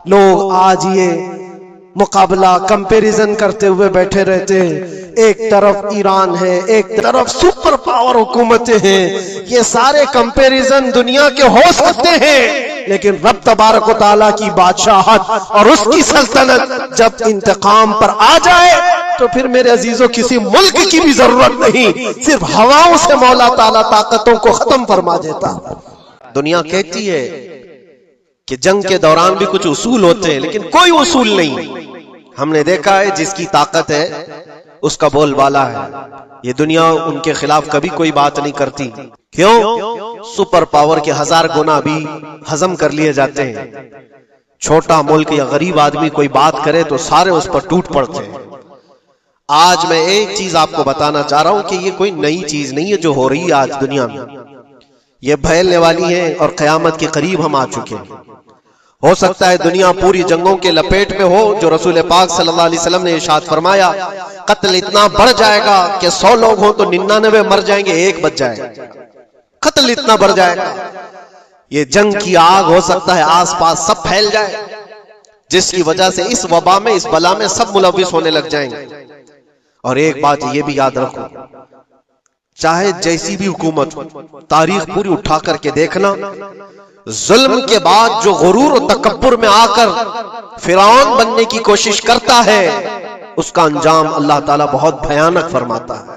लोग आज ये मुकाबला कंपैरिजन करते हुए बैठे रहते हैं। एक तरफ ईरान है, एक तरफ सुपर पावर हुकूमतें हैं। ये सारे कंपैरिजन दुनिया के हो सकते हैं, लेकिन रब तबारक व तआला की बादशाहत और उसकी सल्तनत जब इंतकाम पर आ जाए तो फिर मेरे अजीजों किसी मुल्क की भी जरूरत नहीं, सिर्फ हवाओं से मौला ताला ताकतों को खत्म फरमा देता। दुनिया कहती है कि जंग के दौरान भी कुछ उसूल होते हैं, लेकिन कोई उसूल नहीं। हमने देखा है जिसकी ताकत है उसका बोलबाला है। ये दुनिया उनके खिलाफ कभी कोई बात नहीं करती। क्यों? सुपर पावर के 1000 गुना भी हजम कर लिए जाते हैं। छोटा मुल्क या गरीब आदमी कोई बात करे तो सारे उस पर टूट पड़ते हैं। आज मैं एक चीज आपको बताना चाह रहा हूं कि ये कोई नई चीज नहीं है जो हो रही है आज दुनिया में। ये फैलने वाली है और कयामत के करीब हम आ चुके हैं। हो सकता है दुनिया पूरी जंगों के लपेट में हो, जो रसूल पाक सल्लल्लाहु अलैहि वसल्लम ने इरशाद फरमाया, कत्ल इतना बढ़ जाएगा कि 100 लोग हों तो 99 मर जाएंगे, एक बच जाएगा। कत्ल इतना बढ़ जाएगा, ये जंग की आग हो सकता है आसपास सब फैल जाए, जिसकी वजह से इस वबा में, इस बला में सब मुलव्विस होने लग जाएंगे। और एक बात ये भी याद रखो, चाहे जैसी भी हुकूमत हो, तारीख पूरी उठा करके देखना, जुल्म के बाद जो गुरूर और तकब्बुर में आकर फिरौन बनने की कोशिश करता है, उसका अंजाम अल्लाह ताला बहुत भयानक फरमाता है।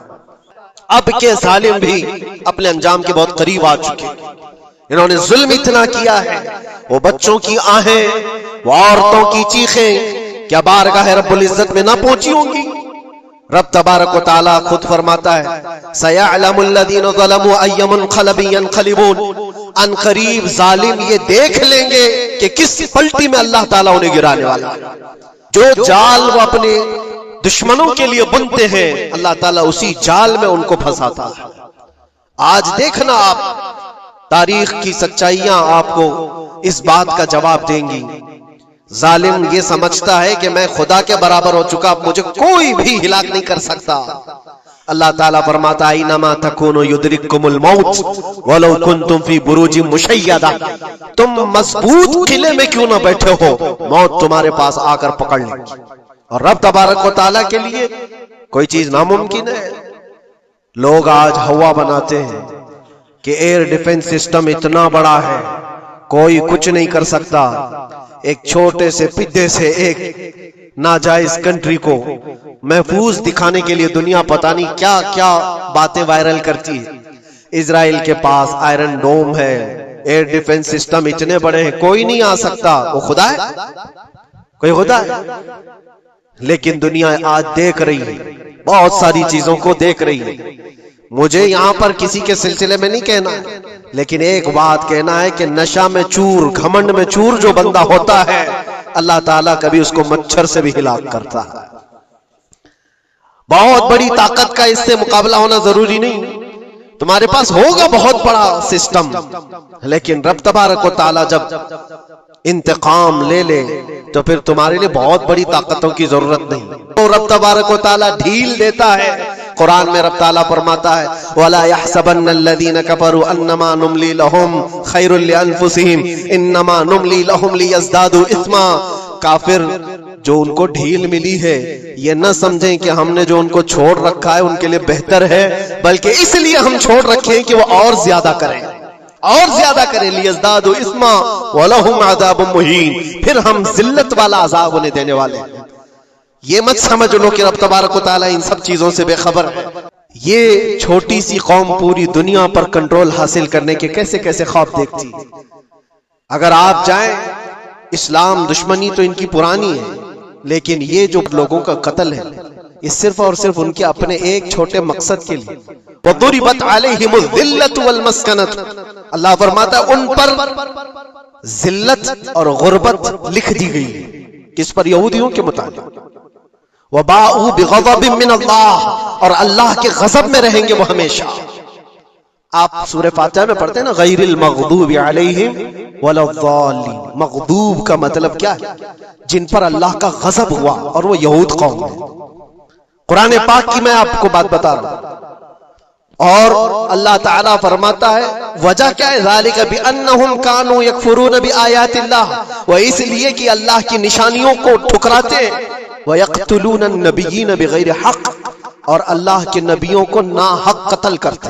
अब के जालिम भी अपने अंजाम के बहुत करीब आ चुके। इन्होंने जुल्म इतना किया है, वो बच्चों की आहें, वो औरतों की चीखें क्या बारगाह रब्बुल इज्जत में ना पहुंची होंगी? रब तबारक व तआला खुद फरमाता है, सयअलमुल्लज़ीना ज़लमू अय्य मुनक़लिबिन यनक़लिबून, अनक़रीब जालिम ये देख लेंगे कि किस पलटी में अल्लाह ताला उन्हें गिराने वाला है। जो जाल वो अपने दुश्मनों के लिए बुनते हैं, अल्लाह ताला उसी जाल में उनको फंसाता है। आज देखना आप, तारीख की सच्चाइयां आपको इस बात का जवाब देंगी। जालिम ये समझता है कि मैं खुदा के बराबर हो चुका, मुझे कोई भी हिलाक नहीं कर सकता। अल्लाह ताला फरमाता है, इन्नमा तकूनु युदरिकुमुल मौत वलौ कुंतुम फी बुरूजिन मुशय्यदा, तुम मजबूत किले में क्यों ना बैठे हो, मौत तुम्हारे पास आकर पकड़ लेगी। और रब तबारक व तआला के लिए कोई चीज नामुमकिन है। लोग आज हवा बनाते हैं कि एयर डिफेंस सिस्टम इतना बड़ा है, कोई कुछ नहीं कर सकता। एक छोटे से पिद्दे से एक नाजायज कंट्री को महफूज दिखाने के लिए दुनिया पता नहीं क्या क्या बातें वायरल करती है। इजराइल के पास आयरन डोम है, एयर डिफेंस सिस्टम इतने बड़े हैं, कोई नहीं आ सकता। वो खुदा है? कोई खुदा है? लेकिन दुनिया आज देख रही है, बहुत सारी चीजों को देख रही है। मुझे यहां पर किसी के सिलसिले में नहीं कहना है, लेकिन एक बात कहना है कि नशा में चूर, घमंड में चूर जो बंदा होता है, अल्लाह ताला कभी उसको मच्छर से भी हिलाक करता है। बहुत बड़ी ताकत का इससे मुकाबला होना जरूरी नहीं, तुम्हारे पास होगा बहुत बड़ा सिस्टम, लेकिन रब तबारक व तआला जब इंतकाम ले ले तो फिर तुम्हारे लिए बहुत बड़ी ताकतों की जरूरत नहीं। तो रब तबारक व तआला ढील देता है। कुरान में रब ताला फरमाता है, वला यहसबन्नल्लज़ीना कफरू अन्नमा नुमली लहुम खैरुल लिअन्फुसिहिम इन्नमा नुमली लहुम लियज़दादू इस्मा। काफिर जो उनको ढील मिली है, ये न समझें कि हमने जो उनको छोड़ रखा है उनके लिए बेहतर है, बल्कि इसलिए हम छोड़ रखे हैं कि वो और ज्यादा करें, और ज्यादा करें। लियज़दादू इस्मा वलहुम अज़ाबुम मुहीन, फिर हम जिल्लत वाला अजाब उन्हें देने वाले हैं। ये मत समझ लो कि रब तबारक व तआला इन सब चीजों से बेखबर है। ये छोटी सी कौम पूरी दुनिया पर कंट्रोल हासिल करने के कैसे कैसे ख्वाब देखती। अगर आप जाएं, इस्लाम दुश्मनी तो इनकी पुरानी है, लेकिन ये जो लोगों का कत्ल है, ये सिर्फ और सिर्फ उनके अपने एक छोटे मकसद के लिए। वदुरिबत अलैहिमुज़ ज़िल्लतु वल मस्कनत, अल्लाह फरमाता है उन पर जिल्लत और गुर्बत लिख दी गई है। किस पर? यहूदियों के मुताबिक। वबाऊ बिग़ज़बिन मिन अल्लाह, और अल्लाह के गज़ब में रहेंगे वो हमेशा। आप सूरह फातिहा में पढ़ते हैं ना, गैरिल मग़दूबि अलैहिम वलद्दालिन। मग़दूब का मतलब क्या है? जिन पर अल्लाह का गज़ब हुआ, और वो यहूद कौम है। कुरान पाक की मैं आपको बात बता रहा हूं, और अल्लाह ताला फरमाता है वजह क्या है, ज़ालिका बिअन्नहुम कानू यकफुरून बिआयातिल्लाह, वह इसलिए कि अल्लाह की निशानियों को ठुकराते व यक़्तुलून अन्नबिय्यीन बिगैर हक़, और अल्लाह के नबियों को ना हक कत्ल करते।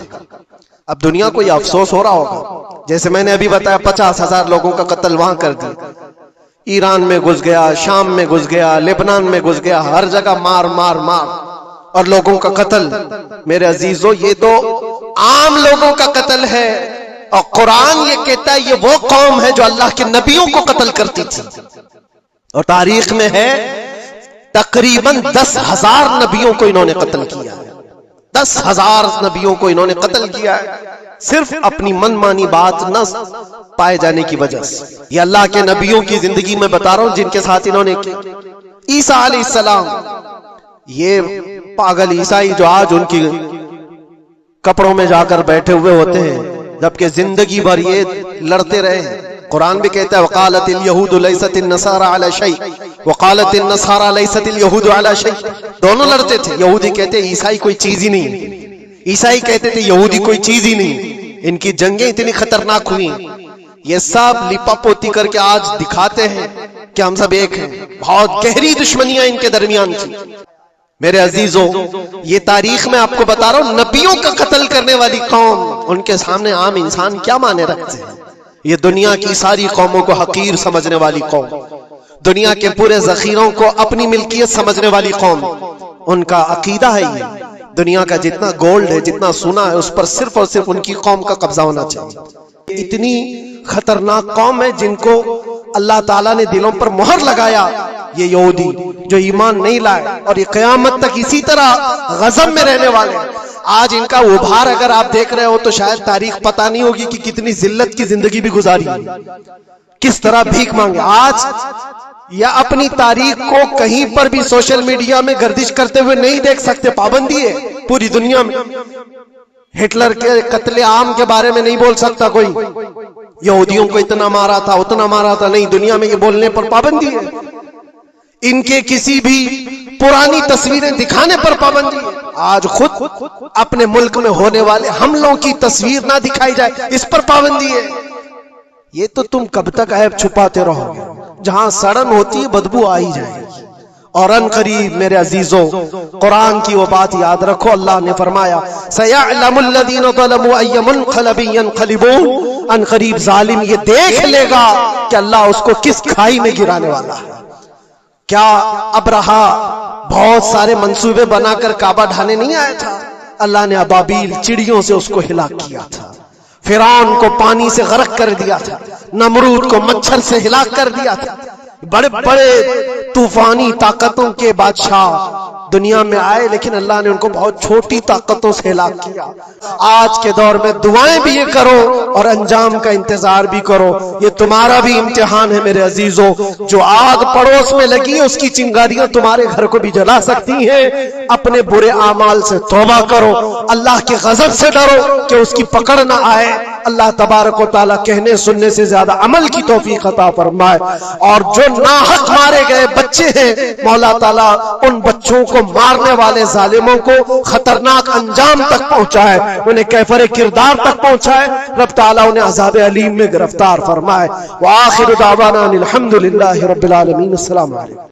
अब दुनिया को यह अफसोस हो रहा होगा, जैसे मैंने अभी बताया 50,000 लोगों का कत्ल वहां कर दिया, ईरान में घुस गया, शाम में घुस गया, लेबनान में घुस गया, हर जगह मार मार मार और लोगों का कत्ल। मेरे अजीजों, ये तो आम लोगों का कत्ल है, और कुरान ये कहता है ये वो कौम है जो अल्लाह के नबियों को कत्ल करती थी। और तारीख में है तकरीबन 10,000 नबियों को इन्होंने कत्ल किया है, 10,000 नबियों को इन्होंने कत्ल किया है, सिर्फ अपनी मनमानी बात न पाए जाने की वजह से। ये अल्लाह के नबियों की जिंदगी में बता रहा हूं जिनके साथ इन्होंने किया। ईसा अलैहिस्सलाम, ये पागल ईसाई जो आज उनकी कपड़ों में जाकर बैठे हुए होते हैं, जबकि जिंदगी भर ये लड़ते रहे हैं। कुरान भी कहता है वक़ालतिल यहूदु लैसतिन नसारा अला शै वक़ालतिन नसारा लैसतिल यहूदु अला शै, दोनों लड़ते थे। यहूदी कहते ईसाई कोई चीज ही नहीं, ईसाई कहते थे यहूदी कोई चीज ही नहीं। इनकी जंगें इतनी खतरनाक हुई, ये सब लिपापोती करके आज दिखाते हैं कि हम सब एक हैं। बहुत गहरी दुश्मनियां इनके दरमियान थी। मेरे अजीजों, ये तारीख में आपको बता रहा हूं, नबियों का कत्ल करने वाली कौम, उनके सामने आम इंसान क्या माने रखते हैं। ये दुनिया की सारी कौमों को हकीर समझने वाली कौम, दुनिया के पूरे जखीरों को अपनी मिल्कियत समझने वाली कौम, उनका अकीदा है ये दुनिया का जितना गोल्ड है, जितना सोना है, उस पर सिर्फ और सिर्फ उनकी कौम का कब्जा होना चाहिए। इतनी खतरनाक कौम है जिनको अल्लाह ताला ने दिलों पर मोहर लगाया। ये यहूदी जो ईमान नहीं लाए और ये क़यामत तक इसी तरह गज़ब में रहने वाले। आज इनका उभार अगर आप देख रहे हो तो शायद तारीख पता नहीं होगी कि कितनी जिल्लत की जिंदगी भी गुजारी, किस तरह भीख मांगे। आज या अपनी तारीख को कहीं पर भी सोशल मीडिया में गर्दिश करते हुए नहीं देख सकते, पाबंदी है पूरी दुनिया में। हिटलर के कत्ले आम के बारे में नहीं बोल सकता कोई, यहूदियों को इतना मारा था उतना मारा था, नहीं, दुनिया में ये बोलने पर पाबंदी है। इनके किसी भी पुरानी तस्वीरें दिखाने पर पाबंदी है। आज खुद अपने मुल्क में होने वाले हमलों की तस्वीर ना दिखाई जाए, इस पर पाबंदी है। ये तो तुम कब तक ऐब छुपाते रहोगे, जहां सड़न होती है बदबू आ ही जाएगी। और अनकरीब मेरे अजीजों, कुरान की वो बात याद रखो, अल्लाह ने फरमाया सयअलमुल लज़ीना ज़लमू अय्य मुनक़लबिन यनक़लिबून, अनकरीब जालिम ये देख लेगा कि अल्लाह उसको किस खाई में गिराने वाला है। क्या अबरहा बहुत सारे मंसूबे बनाकर काबा ढाने नहीं आया था? अल्लाह ने अबाबील चिड़ियों से उसको हिलाक किया था, फिरौन को पानी से गर्क कर दिया था, नमरूद को मच्छर से हिलाक कर दिया था। बड़े बड़े तूफानी ताकतों के बादशाह दुनिया में आए, लेकिन अल्लाह ने उनको बहुत छोटी ताकतों से हिलाक किया। आज के दौर में दुआएं भी ये करो और अंजाम का इंतजार भी करो, ये तुम्हारा भी इम्तिहान है मेरे अजीजों। जो आग पड़ोस में लगी है उसकी चिंगारियां तुम्हारे घर को भी जला सकती हैं। अपने बुरे आमाल से तौबा करो, अल्लाह के गजब से डरो कि उसकी पकड़ ना आए। अल्लाह तबारक व तआला कहने सुनने से ज्यादा अमल की तौफीक अता फरमाए। और जो नाहक मारे गए बच्चे हैं, मौला ताला उन बच्चों को मारने वाले जालिमों को खतरनाक अंजाम तक पहुंचाए, उन्हें कैफरे किरदार तक पहुंचाए। रब ताला उन्हें अज़ाब अलीम में गिरफ्तार फरमाए। व आखिर दावाना अनिल हम्दुलिल्लाहि रब्बिल आलमीन। अस्सलामु अलैकुम।